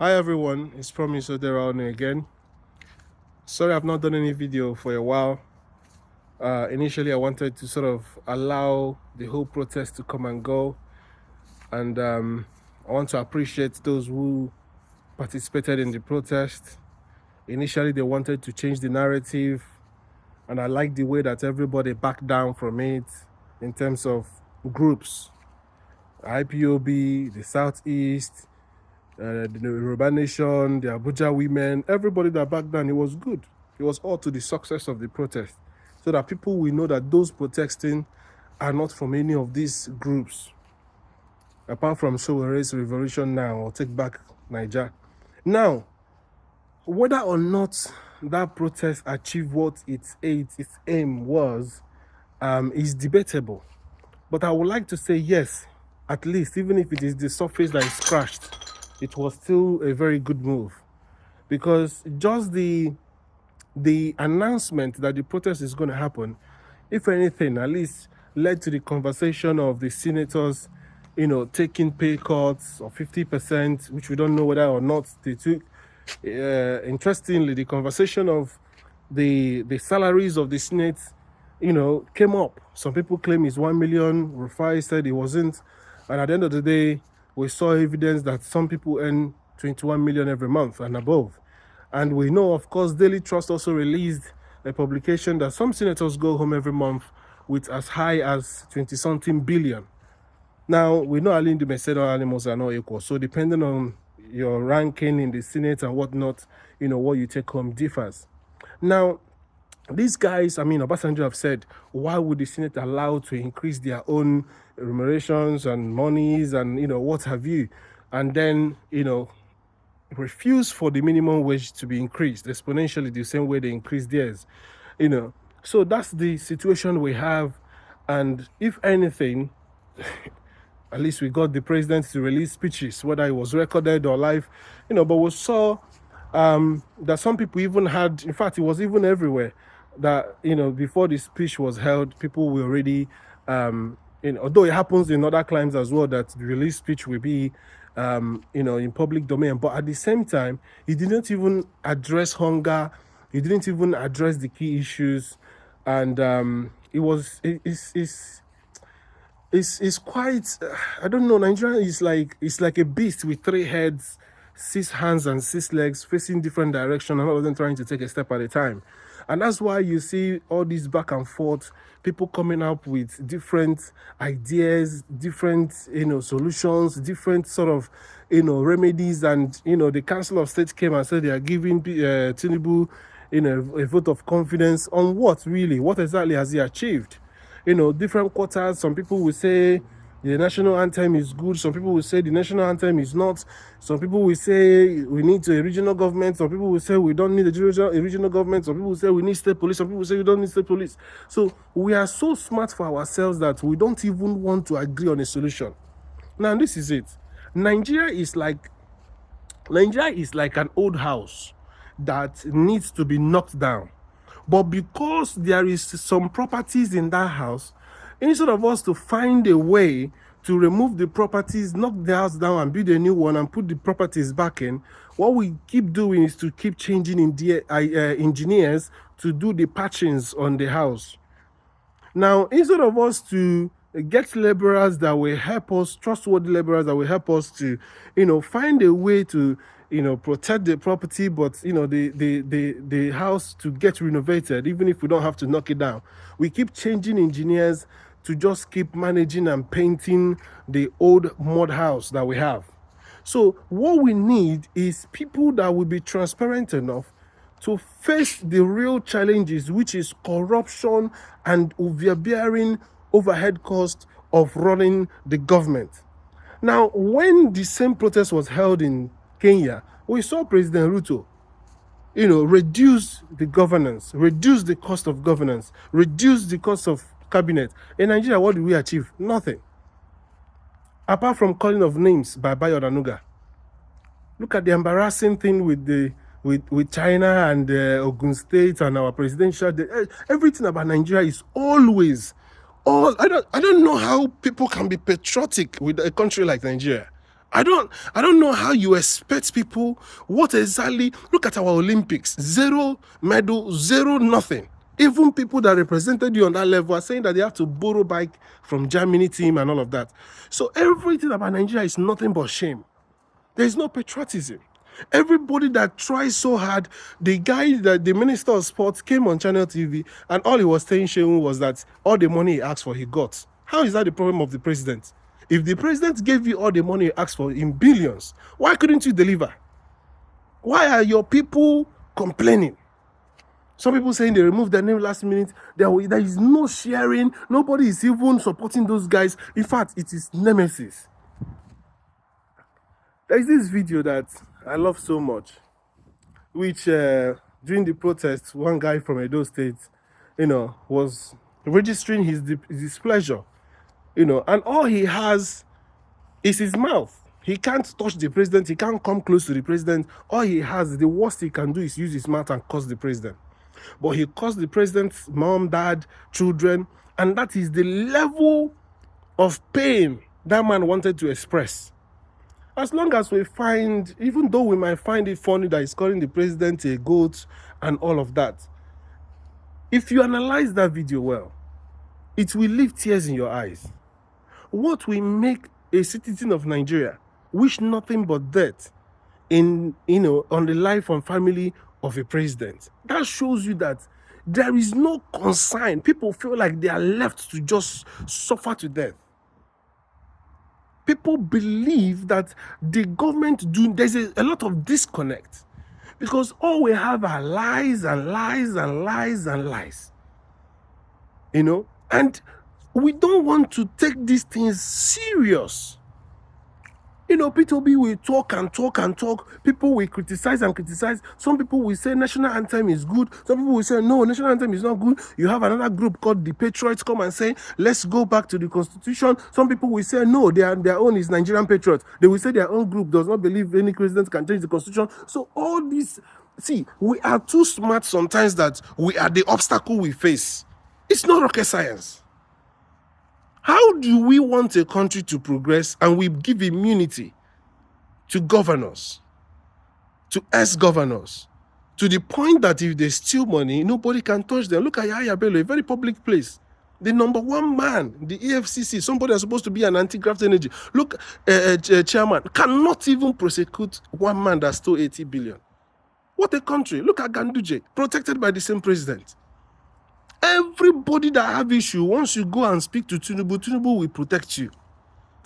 Hi everyone, it's Promise Oderone again. Sorry I've not done any video for a while. Initially I wanted to sort of allow the whole protest to come and go, and I want to appreciate those who participated in the protest. Initially they wanted to change the narrative, and I like the way that everybody backed down from it in terms of groups. IPOB, the Southeast, the Yoruba Nation, the Abuja women, everybody that backed down, it was good. It was all to the success of the protest, so that people will know that those protesting are not from any of these groups, apart from Sowere's revolution now, or take back Niger. Now, whether or not that protest achieved what its aim was, is debatable. But I would like to say yes, at least, even if it is the surface that is crashed, it was still a very good move, because just the announcement that the protest is going to happen, if anything, at least led to the conversation of the senators, taking pay cuts of 50%, which we don't know whether or not they took. Interestingly, the conversation of the salaries of the Senate, came up. Some people claim it's 1 million. Rufai said it wasn't. And at the end of the day, we saw evidence that some people earn 21 million every month and above. And we know, of course, Daily Trust also released a publication that some senators go home every month with as high as 20-something billion. Now, we know Ali the Mercedes animals are not equal. So depending on your ranking in the Senate and whatnot, what you take home differs. Now, these guys, Obasanjo have said, why would the Senate allow to increase their own remunerations and monies and, what have you? And then, refuse for the minimum wage to be increased exponentially the same way they increase theirs. So that's the situation we have. And if anything, at least we got the president to release speeches, whether it was recorded or live, but we saw that some people even had, in fact, it was even everywhere, that, before the speech was held, people were already, although it happens in other climes as well, that the release speech will be, in public domain, but at the same time, he didn't even address hunger, he didn't even address the key issues, and it's quite, I don't know, Nigeria is like a beast with 3 heads, 6 hands and 6 legs, facing different directions, and all of them trying to take a step at a time. And that's why you see all these back and forth, people coming up with different ideas, different, solutions, different sort of, remedies. And, the Council of State came and said they are giving Tinubu, a vote of confidence on what really? What exactly has he achieved? Different quarters. Some people will say the national anthem is good. Some people will say the national anthem is not. Some people will say we need a regional government. Some people will say we don't need a regional government. Some people will say we need state police. Some people will say we don't need state police. So we are so smart for ourselves that we don't even want to agree on a solution. Now, this is it. Nigeria is like an old house that needs to be knocked down. But because there is some properties in that house, instead of us to find a way to remove the properties, knock the house down and build a new one and put the properties back in, what we keep doing is to keep changing engineers to do the patchings on the house. Now, instead of us to get laborers that will help us, trustworthy laborers that will help us to, find a way to, protect the property, but, the house to get renovated, even if we don't have to knock it down. We keep changing engineers to just keep managing and painting the old mud house that we have. So what we need is people that will be transparent enough to face the real challenges, which is corruption and overbearing overhead cost of running the government. Now, when the same protest was held in Kenya, we saw President Ruto, reduce the governance, reduce the cost of governance, reduce the cost of cabinet. In Nigeria, what did we achieve? Nothing. Apart from calling of names by Bayo Onanuga. Look at the embarrassing thing with China and Ogun State and our presidential. Everything about Nigeria is I don't know how people can be patriotic with a country like Nigeria. I don't know how you expect people. What exactly? Look at our Olympics. 0 medal, 0 nothing. Even people that represented you on that level are saying that they have to borrow bike from Germany team and all of that. So everything about Nigeria is nothing but shame. There is no patriotism. Everybody that tries so hard, the minister of sports came on Channel TV and all he was saying, Shehu, was that all the money he asked for, he got. How is that the problem of the president? If the president gave you all the money you asked for in billions, why couldn't you deliver? Why are your people complaining? Some people saying they removed their name last minute. There is no sharing. Nobody is even supporting those guys. In fact, it is nemesis. There is this video that I love so much, which during the protest, one guy from Edo State, was registering his displeasure, and all he has is his mouth. He can't touch the president. He can't come close to the president. All he has, the worst he can do is use his mouth and curse the president. But he cursed the president's mom, dad, children, and that is the level of pain that man wanted to express. As long as we find, even though we might find it funny that he's calling the president a goat and all of that, if you analyze that video well, it will leave tears in your eyes. What will make a citizen of Nigeria wish nothing but death on the life and family of a president? That shows you that there is no concern. People feel like they are left to just suffer to death. People believe that the government there's a lot of disconnect, because all we have are lies and lies and lies and lies. And we don't want to take these things serious. P2B will talk and talk and talk. People will criticize and criticize. Some people will say national anthem is good. Some people will say, no, national anthem is not good. You have another group called the Patriots come and say, let's go back to the constitution. Some people will say, no, their own is Nigerian Patriots. They will say their own group does not believe any president can change the constitution. So all this, see, we are too smart sometimes that we are the obstacle we face. It's not rocket science. How do we want a country to progress and we give immunity to governors, to ex-governors, to the point that if they steal money, nobody can touch them? Look at Yahya Bello, a very public place. The number one man, the EFCC, somebody that's supposed to be an anti-graft energy. Look, chairman, cannot even prosecute one man that stole 80 billion. What a country. Look at Ganduje, protected by the same president. Everybody that have issue, once you go and speak to Tinubu will protect you.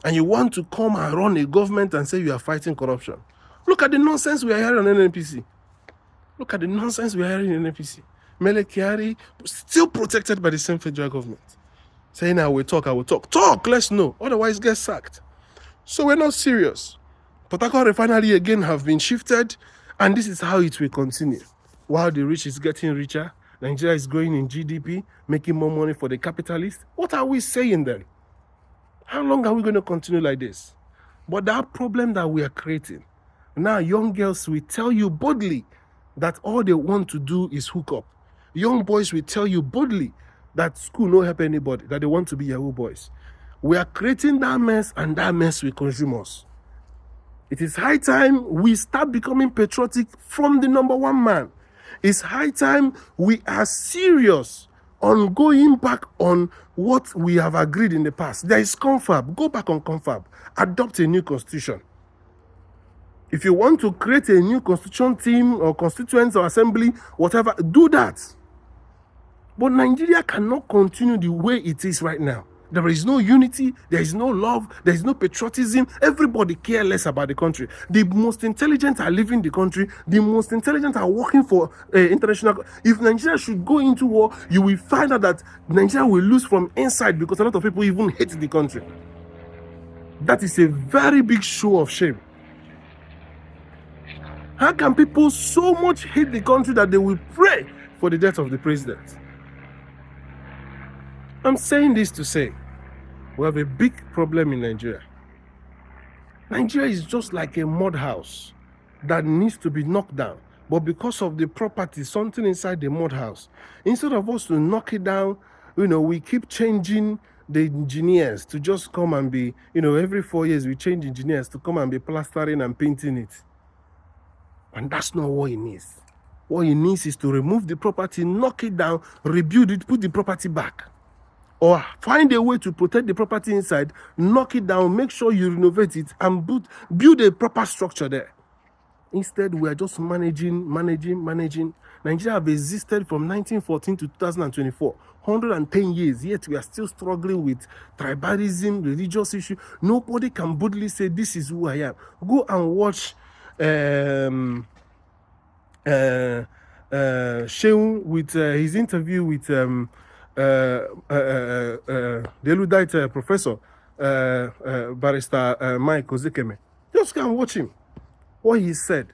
And you want to come and run a government and say you are fighting corruption. Look at the nonsense we are hearing on NNPC. Look at the nonsense we are hearing in NNPC. Mele Kyari, still protected by the same federal government. Saying, I will talk. Talk, let's know. Otherwise, get sacked. So we're not serious. Port Harcourt refinery again have been shifted, and this is how it will continue. While the rich is getting richer, Nigeria is growing in GDP, making more money for the capitalists. What are we saying then? How long are we going to continue like this? But that problem that we are creating, now young girls will tell you boldly that all they want to do is hook up. Young boys will tell you boldly that school no help anybody, that they want to be Yahoo boys. We are creating that mess, and that mess will consume us. It is high time we start becoming patriotic from the number one man. It's high time we are serious on going back on what we have agreed in the past. There is Confab. Go back on Confab. Adopt a new constitution. If you want to create a new constitution team or constituents or assembly, whatever, do that. But Nigeria cannot continue the way it is right now. There is no unity, there is no love, there is no patriotism. Everybody cares less about the country. The most intelligent are leaving the country. The most intelligent are working for international. If Nigeria should go into war, you will find out that Nigeria will lose from inside because a lot of people even hate the country. That is a very big show of shame. How can people so much hate the country that they will pray for the death of the president? I'm saying this to say, we have a big problem in Nigeria. Nigeria is just like a mud house that needs to be knocked down. But because of the property, something inside the mud house, instead of us to knock it down, we keep changing the engineers to just come and be, every 4 years we change engineers to come and be plastering and painting it. And that's not what he needs. What he needs is to remove the property, knock it down, rebuild it, put the property back. Or find a way to protect the property inside, knock it down, make sure you renovate it, and build a proper structure there. Instead, we are just managing. Nigeria have existed from 1914 to 2024, 110 years, yet we are still struggling with tribalism, religious issue. Nobody can boldly say, this is who I am. Go and watch Sheung with his interview with the erudite professor, Barrister Mike Ozekeme. Just go and watch him. What he said.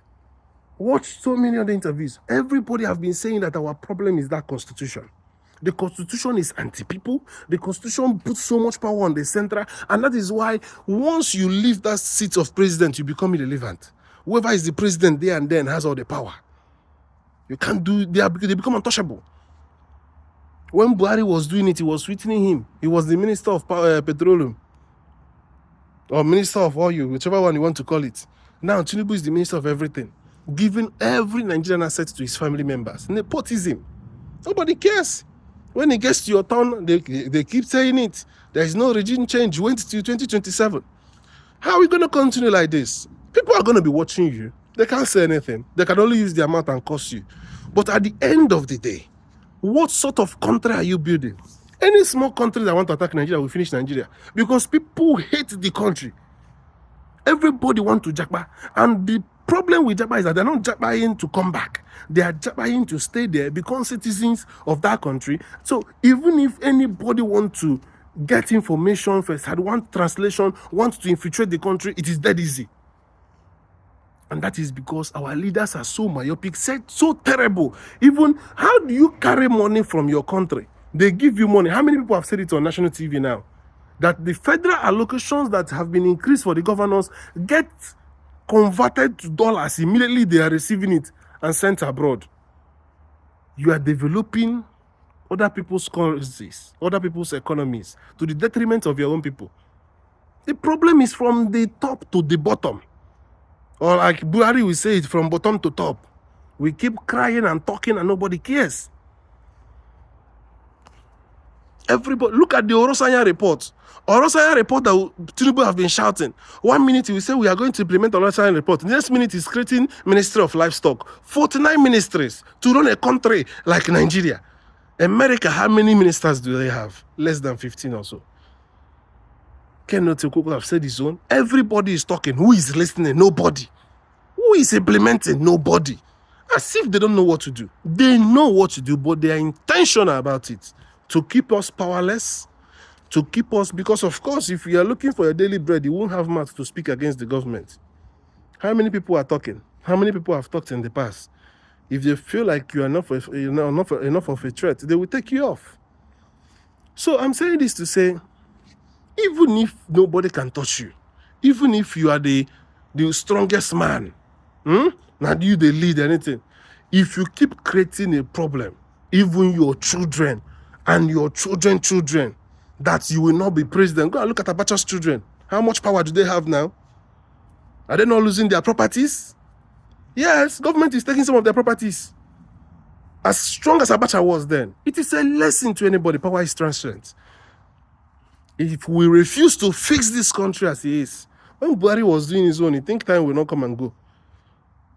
Watch so many other interviews. Everybody have been saying that our problem is that constitution. The constitution is anti-people. The constitution puts so much power on the central, and that is why once you leave that seat of president, you become irrelevant. Whoever is the president there and then has all the power. You can't do. They become untouchable. When Buhari was doing it, he was threatening him. He was the minister of petroleum, or minister of oil, whichever one you want to call it. Now Tinubu is the minister of everything, giving every Nigerian asset to his family members. Nepotism. Nobody cares. When it gets to your turn, they keep saying it. There is no regime change. Wait till 2027. How are we going to continue like this? People are going to be watching you. They can't say anything. They can only use their mouth and curse you. But at the end of the day, what sort of country are you building? Any small country that want to attack Nigeria will finish Nigeria. Because people hate the country. Everybody wants to japa. And the problem with japa is that they're not japaing to come back. They are japaing to stay there, become citizens of that country. So even if anybody wants to get information first, had one translation, wants to infiltrate the country, it is dead easy. And that is because our leaders are so myopic, so terrible. Even how do you carry money from your country? They give you money. How many people have said it on national TV now? That the federal allocations that have been increased for the governors get converted to dollars immediately they are receiving it and sent abroad. You are developing other people's currencies, other people's economies to the detriment of your own people. The problem is from the top to the bottom. Or like Buhari will say it, from bottom to top. We keep crying and talking and nobody cares. Everybody, look at the Oronsaye report. Oronsaye report that Tinubu have been shouting. 1 minute he will say we are going to implement Oronsaye report. The next minute he's creating Ministry of Livestock. 49 ministries to run a country like Nigeria. America, how many ministers do they have? Less than 15 or so. Ken Otekoko have said his own. Everybody is talking. Who is listening? Nobody. Who is implementing? Nobody. As if they don't know what to do. They know what to do, but they are intentional about it. To keep us powerless, to keep us, because of course, if you are looking for your daily bread, you won't have mouth to speak against the government. How many people are talking? How many people have talked in the past? If they feel like you are enough of a threat, they will take you off. So I'm saying this to say, even if nobody can touch you, even if you are the strongest man, not you the lead anything, if you keep creating a problem, even your children and your children, that you will not be president. Go and look at Abacha's children. How much power do they have now? Are they not losing their properties? Yes, government is taking some of their properties. As strong as Abacha was then, it is a lesson to anybody. Power is transient. If we refuse to fix this country as it is, when Buhari was doing his own, you think time will not come and go.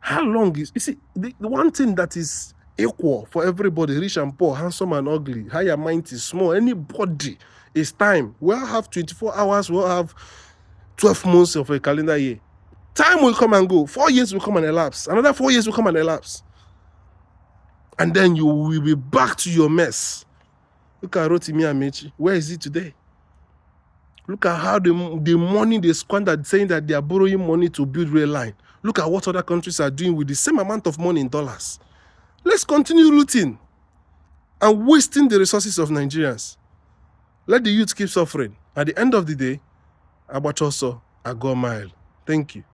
How long is... You see, the one thing that is equal for everybody, rich and poor, handsome and ugly, higher mighty, small, anybody, is time. We'll have 24 hours, we'll have 12 months of a calendar year. Time will come and go. 4 years will come and elapse. Another 4 years will come and elapse. And then you will be back to your mess. Look at Rotimi Amechi. Where is he today? Look at how the money they squandered, saying that they are borrowing money to build rail line. Look at what other countries are doing with the same amount of money in dollars. Let's continue looting and wasting the resources of Nigerians. Let the youth keep suffering. At the end of the day, Abacha also a go mile. Thank you.